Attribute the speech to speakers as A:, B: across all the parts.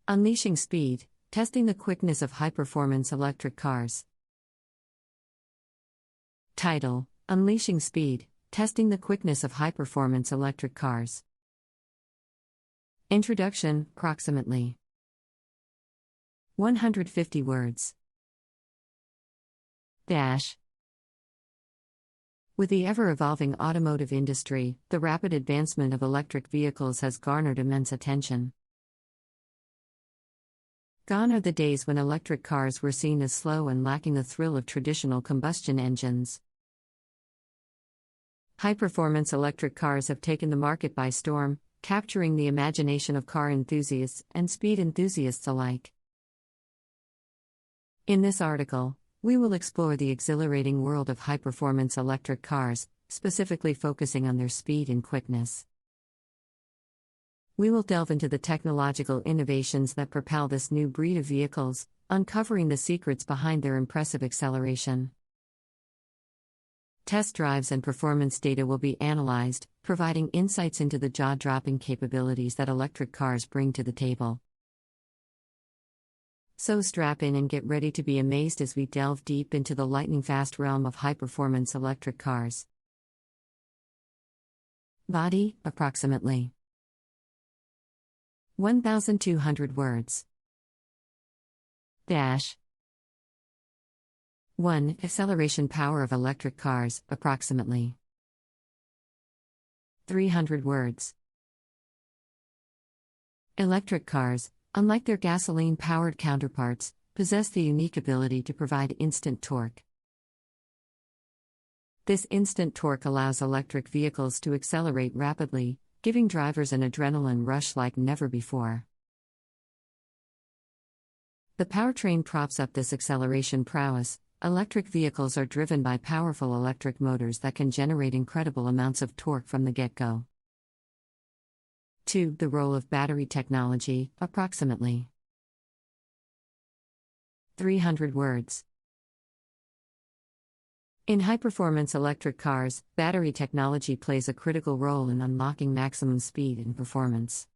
A: Unleashing Speed, Testing the Quickness of High-Performance Electric Cars. Title: Unleashing Speed, Testing the Quickness of High-Performance Electric Cars. Introduction, approximately 150 words. With the ever-evolving automotive industry, the rapid advancement of electric vehicles has garnered immense attention. Gone are the days when electric cars were seen as slow and lacking the thrill of traditional combustion engines. High-performance electric cars have taken the market by storm, capturing the imagination of car enthusiasts and speed enthusiasts alike. In this article, we will explore the exhilarating world of high-performance electric cars, specifically focusing on their speed and quickness. We will delve into the technological innovations that propel this new breed of vehicles, uncovering the secrets behind their impressive acceleration. Test drives and performance data will be analyzed, providing insights into the jaw-dropping capabilities that electric cars bring to the table. So strap in and get ready to be amazed as we delve deep into the lightning-fast realm of high-performance electric cars. Body, approximately 1,200 words. 1. Acceleration power of electric cars, approximately 300 words. Electric cars, unlike their gasoline-powered counterparts, possess the unique ability to provide instant torque. This instant torque allows electric vehicles to accelerate rapidly, giving drivers an adrenaline rush like never before. The powertrain props up this acceleration prowess. Electric vehicles are driven by powerful electric motors that can generate incredible amounts of torque from the get-go. 2. The role of battery technology, approximately 300 words. In high-performance electric cars, battery technology plays a critical role in unlocking maximum speed and performance.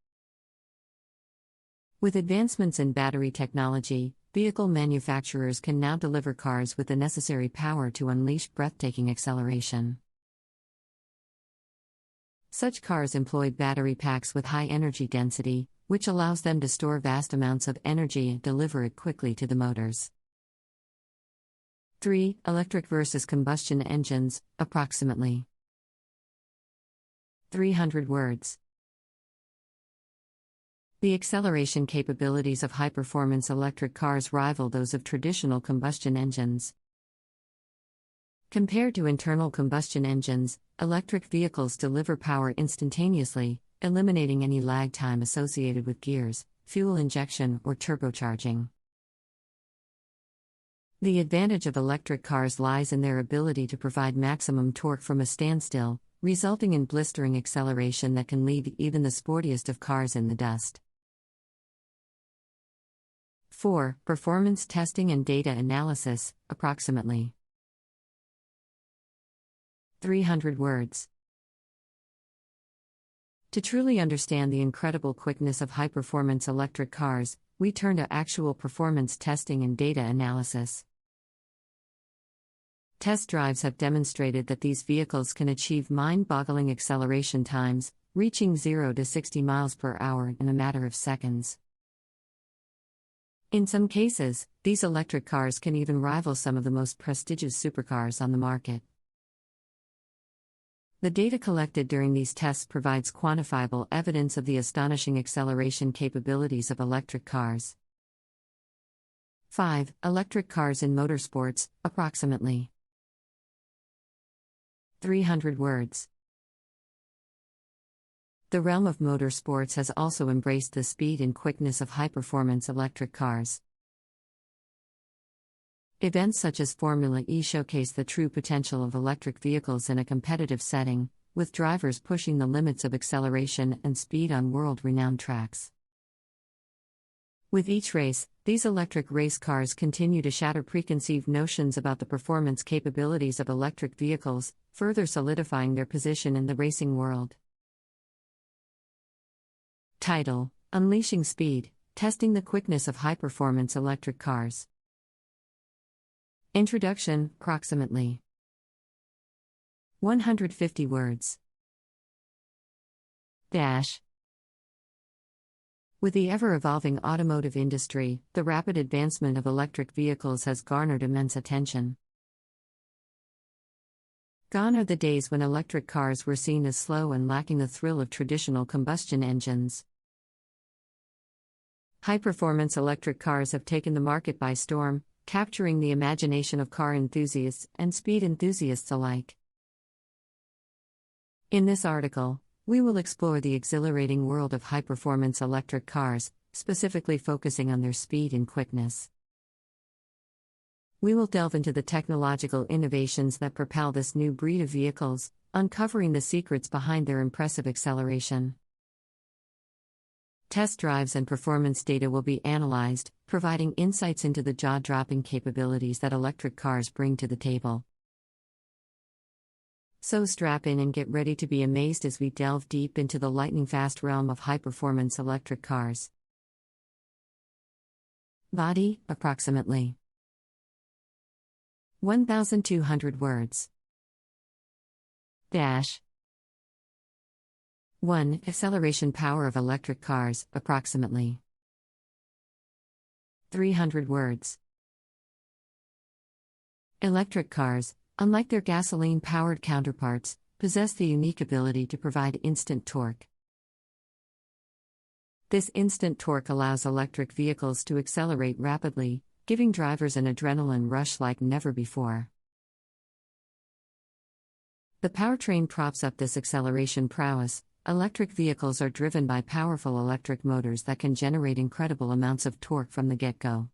A: With advancements in battery technology, vehicle manufacturers can now deliver cars with the necessary power to unleash breathtaking acceleration. Such cars employ battery packs with high energy density, which allows them to store vast amounts of energy and deliver it quickly to the motors. 3. Electric versus combustion engines, approximately 300 words. The acceleration capabilities of high-performance electric cars rival those of traditional combustion engines. Compared to internal combustion engines, electric vehicles deliver power instantaneously, eliminating any lag time associated with gears, fuel injection, or turbocharging. The advantage of electric cars lies in their ability to provide maximum torque from a standstill, resulting in blistering acceleration that can leave even the sportiest of cars in the dust. 4. Performance testing and data analysis, approximately 300 words. To truly understand the incredible quickness of high-performance electric cars, we turn to actual performance testing and data analysis. Test drives have demonstrated that these vehicles can achieve mind-boggling acceleration times, reaching 0 to 60 miles per hour in a matter of seconds. In some cases, these electric cars can even rival some of the most prestigious supercars on the market. The data collected during these tests provides quantifiable evidence of the astonishing acceleration capabilities of electric cars. 5. Electric cars in motorsports, approximately 300 words. The realm of motorsports has also embraced the speed and quickness of high-performance electric cars. Events such as Formula E showcase the true potential of electric vehicles in a competitive setting, with drivers pushing the limits of acceleration and speed on world-renowned tracks. With each race, these electric race cars continue to shatter preconceived notions about the performance capabilities of electric vehicles, further solidifying their position in the racing world. Title: Unleashing Speed, testing the quickness of high-performance electric cars. Introduction, approximately 150 words. With the ever-evolving automotive industry, the rapid advancement of electric vehicles has garnered immense attention. Gone are the days when electric cars were seen as slow and lacking the thrill of traditional combustion engines. High-performance electric cars have taken the market by storm, capturing the imagination of car enthusiasts and speed enthusiasts alike. In this article, we will explore the exhilarating world of high-performance electric cars, specifically focusing on their speed and quickness. We will delve into the technological innovations that propel this new breed of vehicles, uncovering the secrets behind their impressive acceleration. Test drives and performance data will be analyzed, providing insights into the jaw-dropping capabilities that electric cars bring to the table. So strap in and get ready to be amazed as we delve deep into the lightning-fast realm of high-performance electric cars. Body, approximately 1,200 words. 1. Acceleration power of electric cars, approximately 300 words. Electric cars, unlike their gasoline-powered counterparts, possess the unique ability to provide instant torque. This instant torque allows electric vehicles to accelerate rapidly, giving drivers an adrenaline rush like never before. The powertrain props up this acceleration prowess. Electric vehicles are driven by powerful electric motors that can generate incredible amounts of torque from the get-go.